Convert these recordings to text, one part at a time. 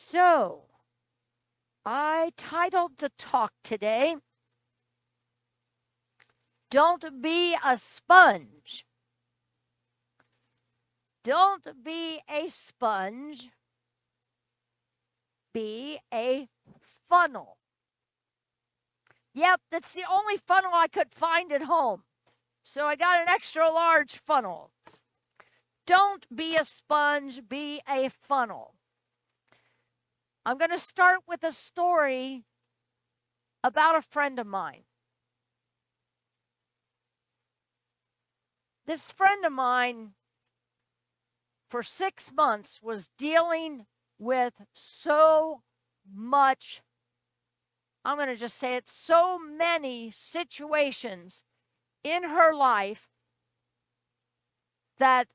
So, I titled the talk today, Don't Be a Sponge. Don't be a sponge, be a funnel. Yep, that's the only funnel I could find at home. So I got an extra large funnel. Don't be a sponge, be a funnel. I'm going to start with a story about a friend of mine. This friend of mine, for 6 months, was dealing with so much, I'm going to just say it, so many situations in her life that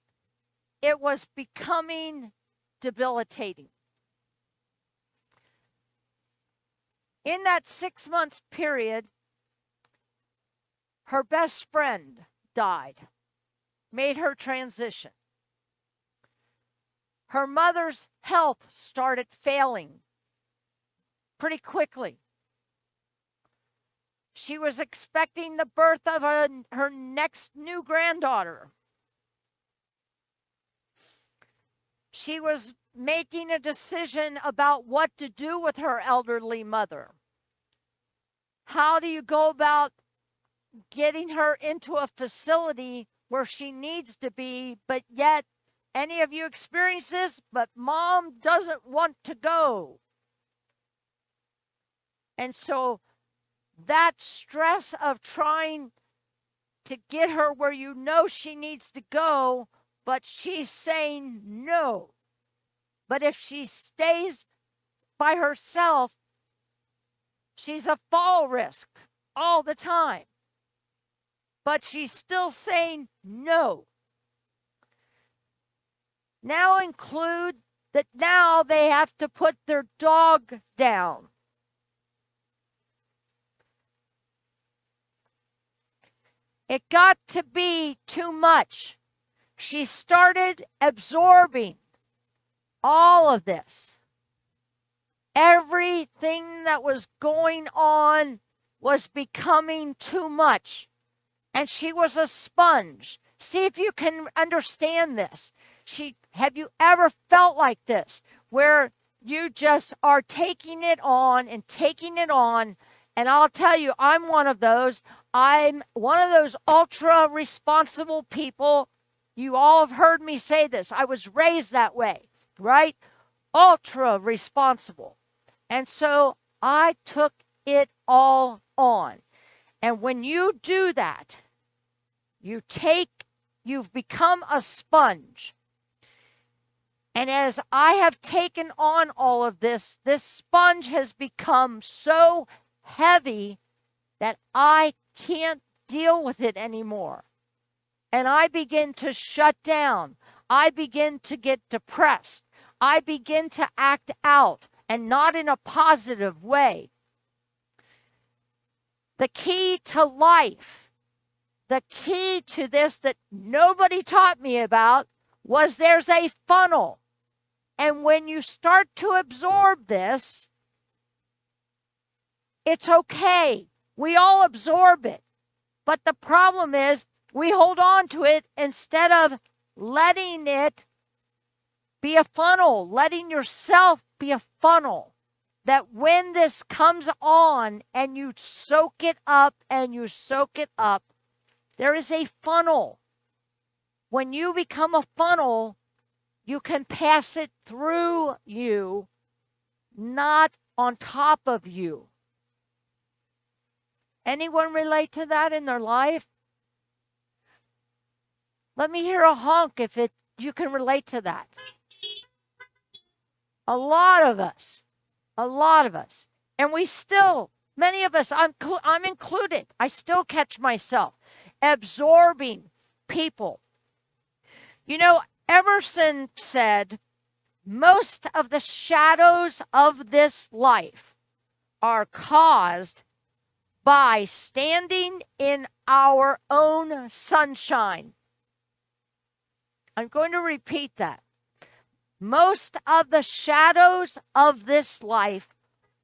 it was becoming debilitating. In that 6-month period, her best friend died, made her transition. Her mother's health started failing pretty quickly. She was expecting the birth of her next new granddaughter. She was making a decision about what to do with her elderly mother. How do you go about getting her into a facility where she needs to be, but yet any of you experience this, but mom doesn't want to go? And so that stress of trying to get her where you know she needs to go, but she's saying no. But if she stays by herself, she's a fall risk all the time. But she's still saying no. Now include that now they have to put their dog down. It got to be too much. She started absorbing all of this. Everything that was going on was becoming too much. And she was a sponge. See if you can understand this. Have you ever felt like this, where you just are taking it on and taking it on? And I'll tell you, I'm one of those. I'm one of those ultra responsible people. You all have heard me say this. I was raised that way, right? Ultra responsible. And so I took it all on. And when you do that, you've become a sponge. And as I have taken on all of this, this sponge has become so heavy that I can't deal with it anymore. And I begin to shut down. I begin to get depressed. I begin to act out, and not in a positive way. The key to life, the key to this that nobody taught me about, was there's a funnel. And when you start to absorb this, it's okay. We all absorb it. But the problem is we hold on to it instead of letting it be a funnel, letting yourself be a funnel. That when this comes on and you soak it up and you soak it up, there is a funnel. When you become a funnel, you can pass it through you, not on top of you. Anyone relate to that in their life? Let me hear a honk if you can relate to that. A lot of us. And we still, many of us, I'm included, I still catch myself absorbing people. You know, Emerson said, most of the shadows of this life are caused by standing in our own sunshine. I'm going to repeat that. Most of the shadows of this life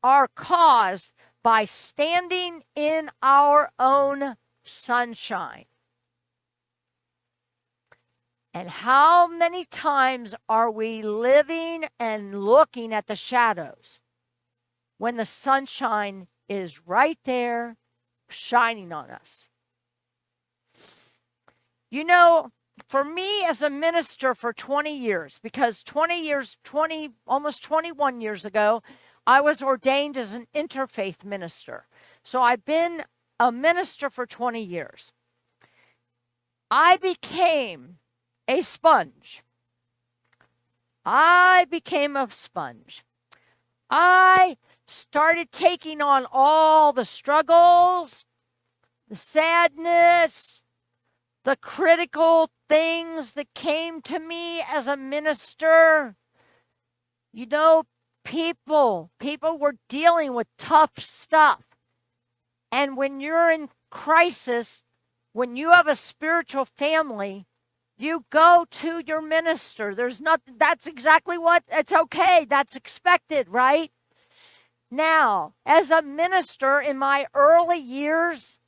are caused by standing in our own sunshine. And how many times are we living and looking at the shadows when the sunshine is right there shining on us? You know, for me as a minister for 20 years, because almost 21 years ago, I was ordained as an interfaith minister. So I've been a minister for 20 years. I became a sponge. I became a sponge. I started taking on all the struggles, the sadness, the critical things that came to me as a minister. You know, people were dealing with tough stuff. And when you're in crisis, when you have a spiritual family, you go to your minister. That's exactly what, it's okay. That's expected, right? Now, as a minister in my early years,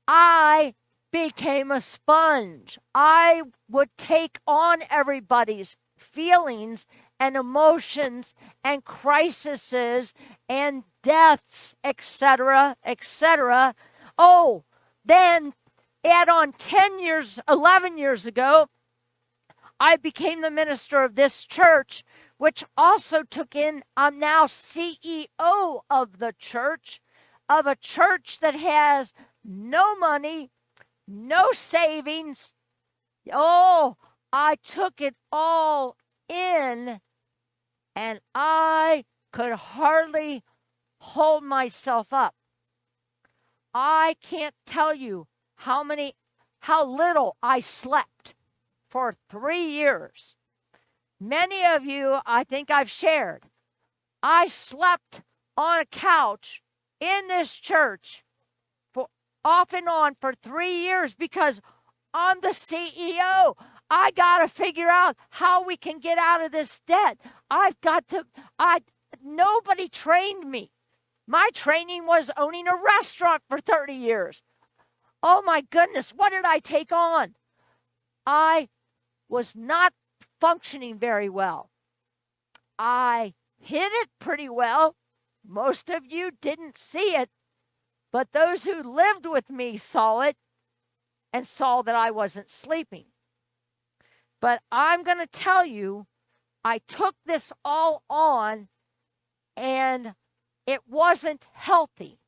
I became a sponge. I would take on everybody's feelings and emotions and crises and deaths, etc., etc. Oh, then add on 11 years ago, I became the minister of this church, which also took in, I'm now CEO of the church, of a church that has no money, no savings. Oh, I took it all in, and I could hardly hold myself up. I can't tell you how little I slept for 3 years. Many of you, I think I've shared, I slept on a couch in this church off and on for 3 years because I'm the CEO. I got to figure out how we can get out of this debt. Nobody trained me. My training was owning a restaurant for 30 years. Oh my goodness, what did I take on? I was not functioning very well. I hid it pretty well. Most of you didn't see it, but those who lived with me saw it and saw that I wasn't sleeping. But I'm going to tell you, I took this all on and it wasn't healthy.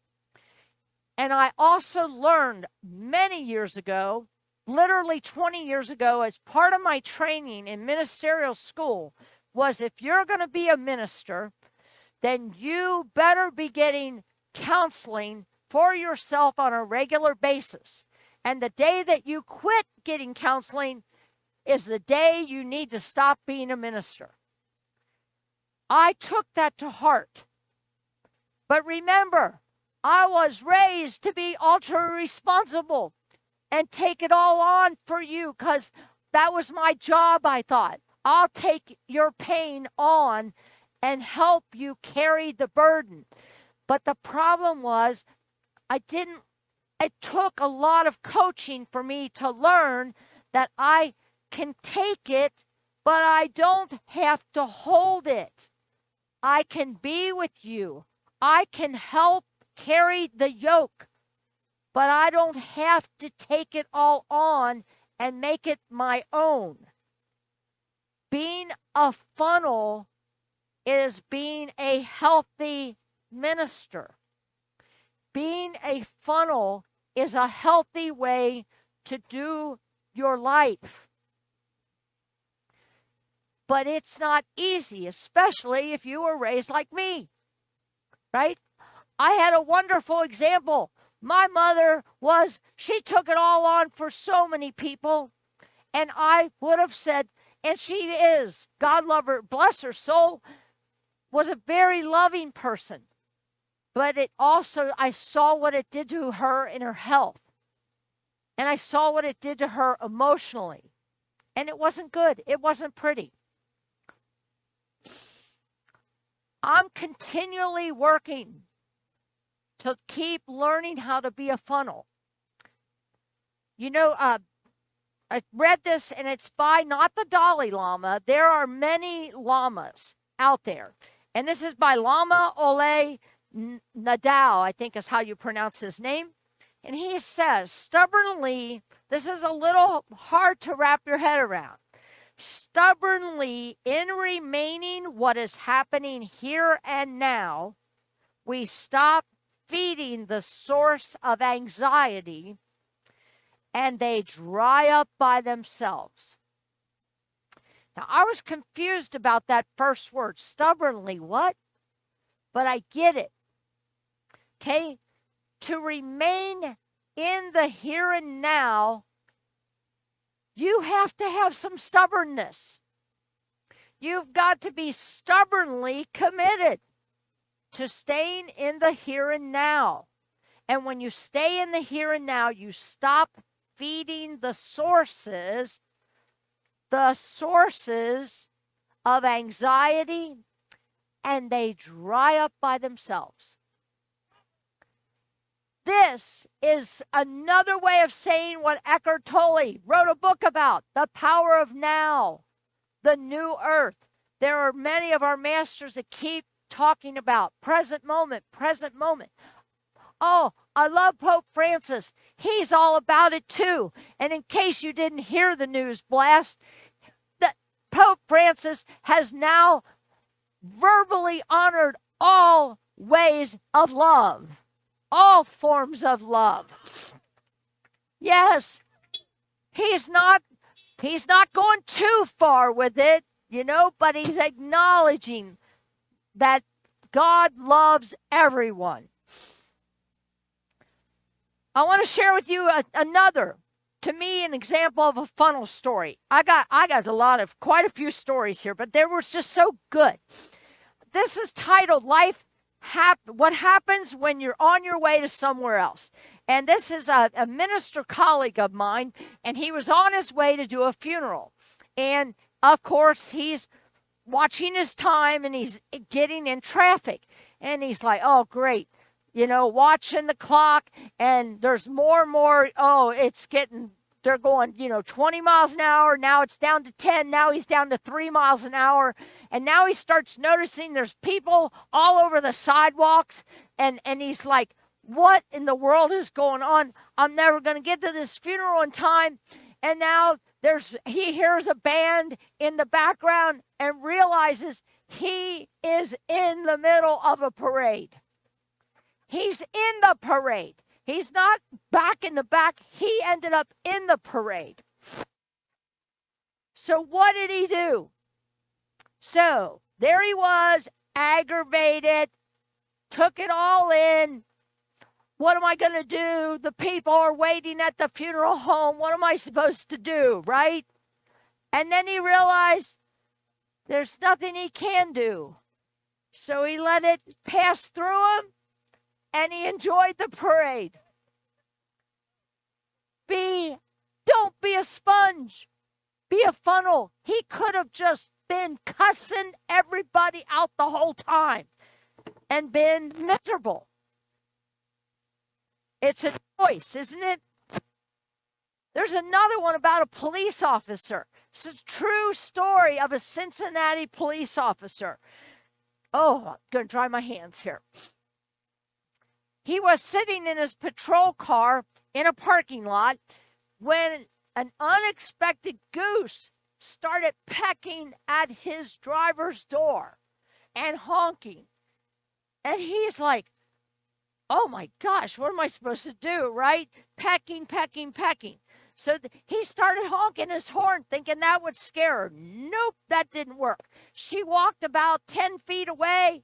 And I also learned many years ago, literally 20 years ago, as part of my training in ministerial school, was if you're going to be a minister, then you better be getting counseling for yourself on a regular basis. And the day that you quit getting counseling is the day you need to stop being a minister. I took that to heart. But remember, I was raised to be ultra responsible and take it all on for you because that was my job, I thought. I'll take your pain on and help you carry the burden. But the problem was, it took a lot of coaching for me to learn that I can take it, but I don't have to hold it. I can be with you. I can help carry the yoke, but I don't have to take it all on and make it my own. Being a funnel is being a healthy minister. Being a funnel is a healthy way to do your life. But it's not easy, especially if you were raised like me, right? I had a wonderful example. My mother she took it all on for so many people. And I would have said, and she is, God love her, bless her soul, was a very loving person. But I saw what it did to her in her health. And I saw what it did to her emotionally. And it wasn't good. It wasn't pretty. I'm continually working to keep learning how to be a funnel. You know, I read this, and it's by not the Dalai Lama. There are many lamas out there. And this is by Lama Ole Nadal, I think is how you pronounce his name. And he says, stubbornly, this is a little hard to wrap your head around. Stubbornly, in remaining what is happening here and now, we stop feeding the source of anxiety, and they dry up by themselves. Now, I was confused about that first word, stubbornly. What? But I get it. Okay? To remain in the here and now, you have to have some stubbornness. You've got to be stubbornly committed to staying in the here and now. And when you stay in the here and now, you stop feeding the sources of anxiety, and they dry up by themselves. This is another way of saying what Eckhart Tolle wrote a book about, the power of now, the new earth. There are many of our masters that keep talking about present moment, present moment. Oh, I love Pope Francis. He's all about it too. And in case you didn't hear the news blast, that Pope Francis has now verbally honored all ways of love, all forms of love. Yes, he's not going too far with it, but he's acknowledging that God loves everyone. I want to share with you another, to me, an example of a funnel story. I got quite a few stories here, but they were just so good. This is titled What Happens When You're on Your Way to Somewhere Else. And this is a minister colleague of mine, and he was on his way to do a funeral. And of course, he's watching his time, and he's getting in traffic. And he's like, oh, great. Watching the clock, and there's more and more. Oh, they're going, 20 miles an hour. Now it's down to 10. Now he's down to 3 miles an hour. And now he starts noticing there's people all over the sidewalks. And he's like, what in the world is going on? I'm never going to get to this funeral in time. And now he hears a band in the background and realizes he is in the middle of a parade. He's in the parade. He's not back in the back. He ended up in the parade. So what did he do? So there he was, aggravated, took it all in. What am I going to do? The people are waiting at the funeral home. What am I supposed to do, right? And then he realized there's nothing he can do. So he let it pass through him. And he enjoyed the parade. Don't be a sponge. Be a funnel. He could have just been cussing everybody out the whole time and been miserable. It's a choice, isn't it? There's another one about a police officer. It's a true story of a Cincinnati police officer. Oh, I'm going to dry my hands here. He was sitting in his patrol car in a parking lot when an unexpected goose started pecking at his driver's door and honking. And he's like, oh my gosh, what am I supposed to do, right? Pecking, pecking, pecking. So he started honking his horn thinking that would scare her. Nope, that didn't work. She walked about 10 feet away.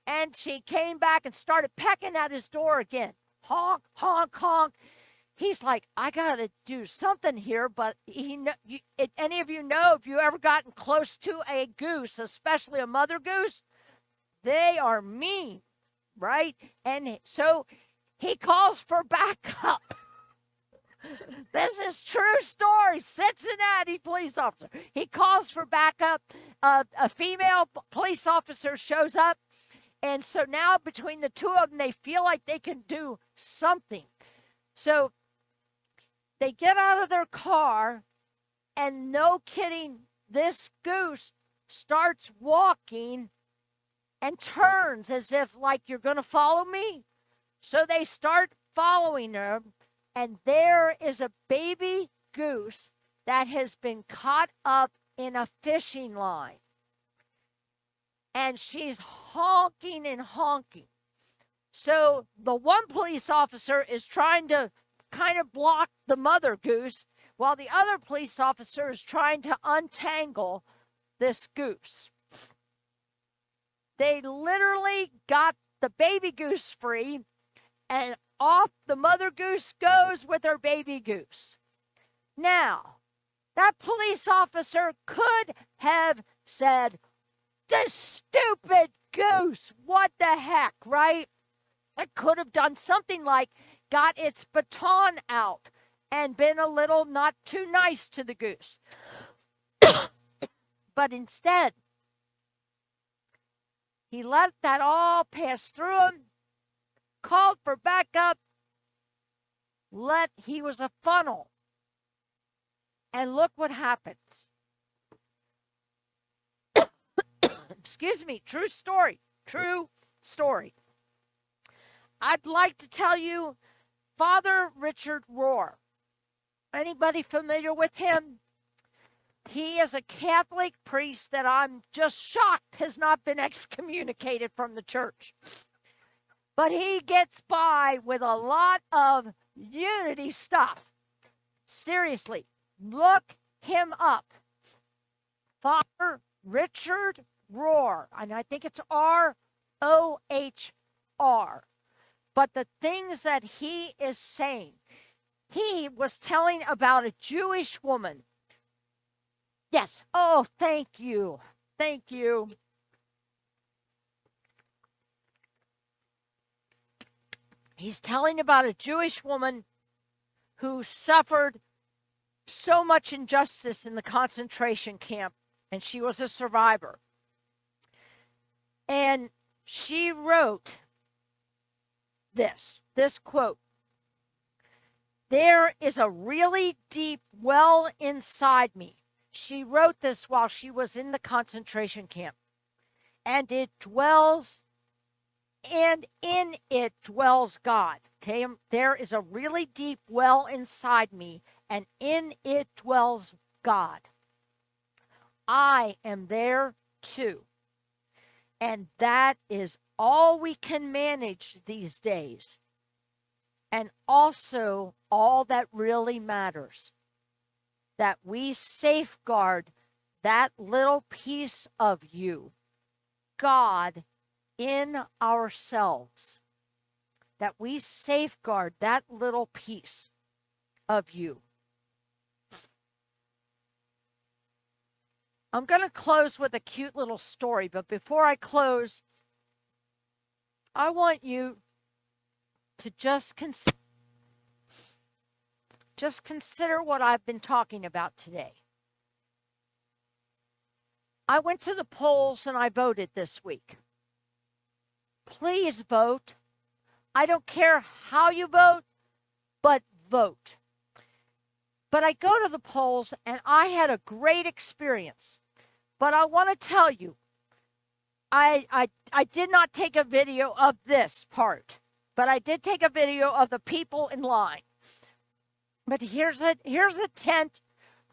And she came back and started pecking at his door again. Honk, honk, honk. He's like, I got to do something here. But any of you know, if you ever gotten close to a goose, especially a mother goose, they are mean, right? And so he calls for backup. This is true story. Cincinnati police officer. He calls for backup. A female police officer shows up. And so now between the two of them, they feel like they can do something. So they get out of their car, and no kidding, this goose starts walking and turns as if like, you're going to follow me. So they start following her, and there is a baby goose that has been caught up in a fishing line. And she's honking and honking. So the one police officer is trying to kind of block the mother goose, while the other police officer is trying to untangle this goose. They literally got the baby goose free, and off the mother goose goes with her baby goose. Now, that police officer could have said, "This stupid goose, what the heck," right? It could have done something like got its baton out and been a little not too nice to the goose. But instead, he let that all pass through him, called for backup, he was a funnel. And look what happens. Excuse me, true story. I'd like to tell you Father Richard Rohr. Anybody familiar with him? He is a Catholic priest that I'm just shocked has not been excommunicated from the church. But he gets by with a lot of unity stuff. Seriously, look him up. Father Richard Rohr, and I think it's Rohr. But the things that he is saying, he was telling about a Jewish woman. Yes. Oh, thank you. Thank you. He's telling about a Jewish woman who suffered so much injustice in the concentration camp, and she was a survivor. And she wrote this quote: "There is a really deep well inside me." She wrote this while she was in the concentration camp. "And in it dwells God." Okay, there is a really deep well inside me, and in it dwells God. I am there too. And that is all we can manage these days. And also all that really matters. That we safeguard that little piece of you, God, in ourselves. That we safeguard that little piece of you. I'm going to close with a cute little story, but before I close, I want you to just consider what I've been talking about today. I went to the polls and I voted this week. Please vote. I don't care how you vote, but vote. But I go to the polls and I had a great experience. But I want to tell you, I did not take a video of this part, but I did take a video of the people in line. But here's a tent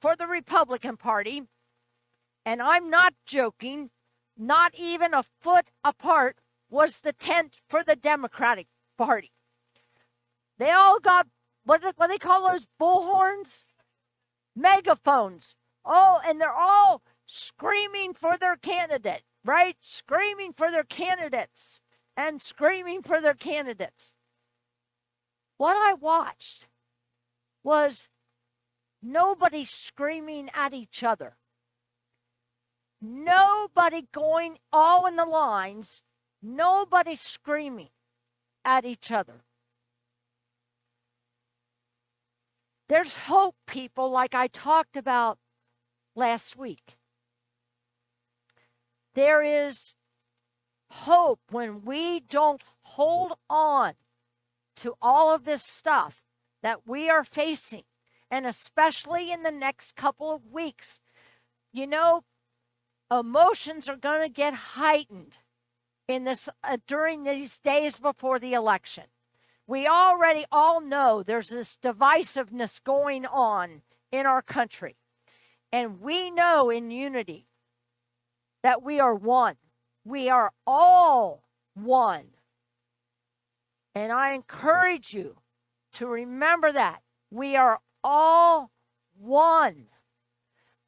for the Republican Party, and I'm not joking, not even a foot apart was the tent for the Democratic Party. They all got, what do they call those, bullhorns? Megaphones. Oh, and they're all screaming for their candidate, right? Screaming for their candidates and screaming for their candidates. What I watched was nobody screaming at each other. Nobody going all in the lines. Nobody screaming at each other. There's hope, people, like I talked about last week. There is hope, when we don't hold on to all of this stuff that we are facing, and especially in the next couple of weeks, you know, emotions are going to get heightened in this during these days before the election. We already all know there's this divisiveness going on in our country. And we know in unity that we are one. We are all one. And I encourage you to remember that. We are all one.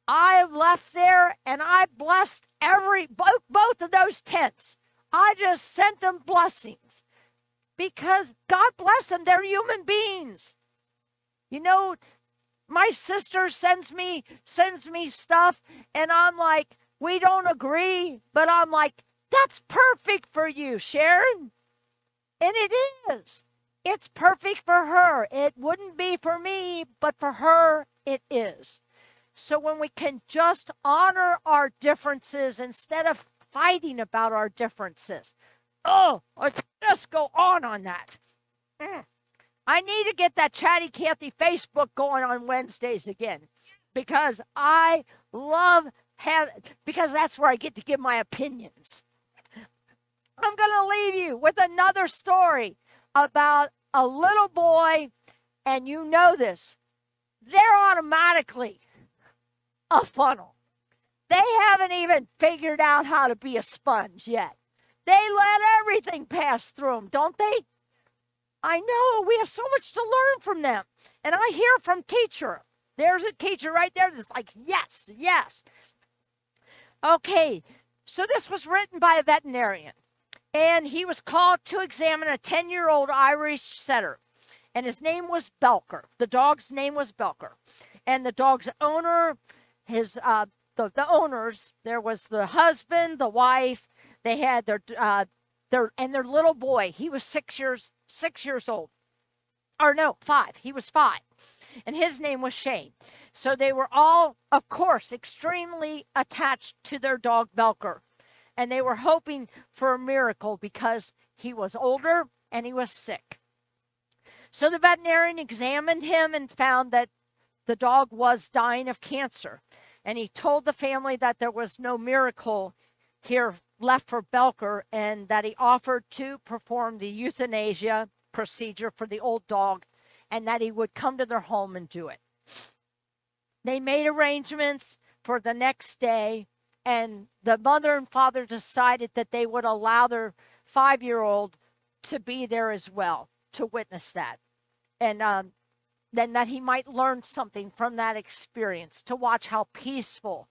I left there and I blessed both of those tents. I just sent them blessings because God bless them. They're human beings. You know, my sister sends me stuff and I'm like, we don't agree, but I'm like, that's perfect for you, Sharon. And it is. It's perfect for her. It wouldn't be for me, but for her, it is. So when we can just honor our differences instead of fighting about our differences. Oh, let's just go on that. I need to get that Chatty Cathy Facebook going on Wednesdays again because I love because that's where I get to give my opinions. I'm going to leave you with another story about a little boy, and you know this. They're automatically a funnel. They haven't even figured out how to be a sponge yet. They let everything pass through them, don't they? I know, we have so much to learn from them. And I hear from teacher. There's a teacher right there that's like, yes, yes. Okay, so this was written by a veterinarian. And he was called to examine a 10-year-old Irish setter. And his name was Belker. The dog's name was Belker. And the dog's owner, the owners, there was the husband, the wife. They had their little boy. He was 6 years old. Or no, 5. He was 5. And his name was Shane. So they were all, of course, extremely attached to their dog Belker. And they were hoping for a miracle because he was older and he was sick. So the veterinarian examined him and found that the dog was dying of cancer. And he told the family that there was no miracle here left for Belker and that he offered to perform the euthanasia procedure for the old dog and that he would come to their home and do it. They made arrangements for the next day, and the mother and father decided that they would allow their 5-year-old to be there as well to witness that. And then that he might learn something from that experience, to watch how peaceful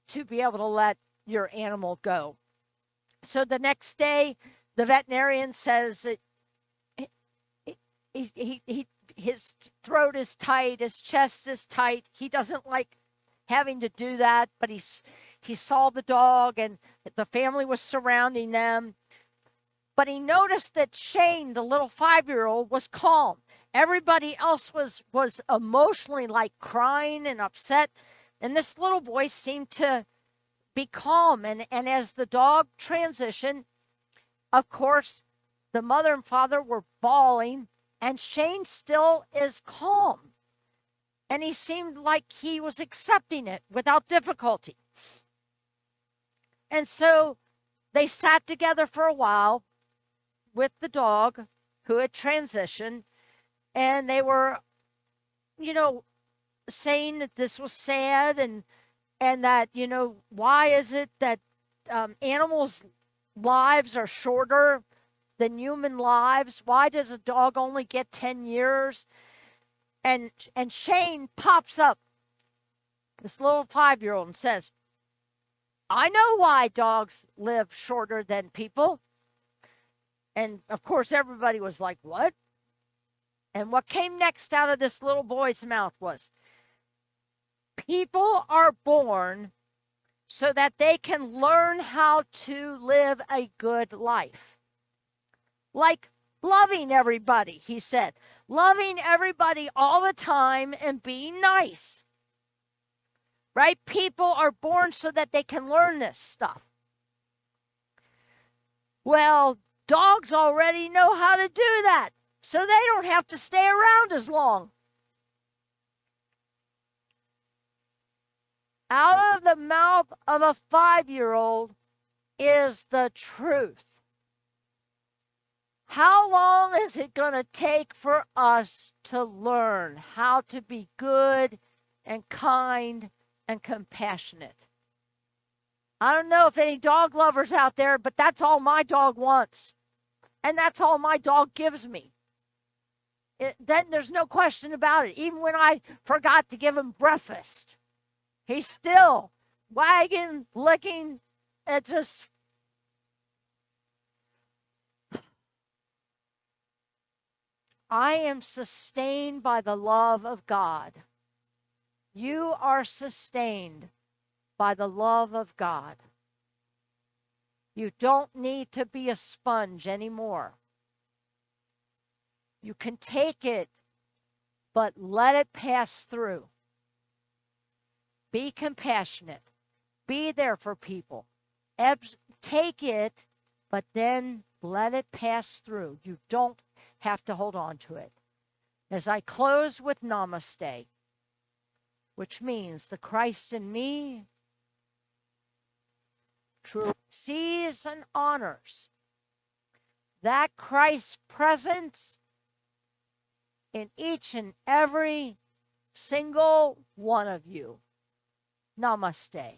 to be able to let your animal go. So the next day, the veterinarian says that his throat is tight, his chest is tight. He doesn't like having to do that, but he saw the dog and the family was surrounding them. But he noticed that Shane, the little 5-year-old, was calm. Everybody else was emotionally like crying and upset. And this little boy seemed to be calm. And as the dog transitioned, of course, the mother and father were bawling, and Shane still is calm. And he seemed like he was accepting it without difficulty. And so they sat together for a while with the dog who had transitioned, and they were, saying that this was sad and that, why is it that animals' lives are shorter than human lives? Why does a dog only get 10 years? And Shane pops up, this little 5-year-old, and says, I know why dogs live shorter than people. And of course, everybody was like, what? And what came next out of this little boy's mouth was, people are born so that they can learn how to live a good life. Like loving everybody, he said. Loving everybody all the time and being nice. Right? People are born so that they can learn this stuff. Well, dogs already know how to do that, so they don't have to stay around as long. Out of the mouth of a 5-year-old is the truth. How long is it going to take for us to learn how to be good and kind and compassionate? I don't know if any dog lovers out there, but that's all my dog wants. And that's all my dog gives me. Then there's no question about it. Even when I forgot to give him breakfast, he's still wagging, licking. It's just, I am sustained by the love of God. You are sustained by the love of God. You don't need to be a sponge anymore. You can take it, but let it pass through. Be compassionate. Be there for people. Take it, but then let it pass through. You don't have to hold on to it. As I close with namaste, which means the Christ in me truly sees and honors that Christ's presence in each and every single one of you. Namaste.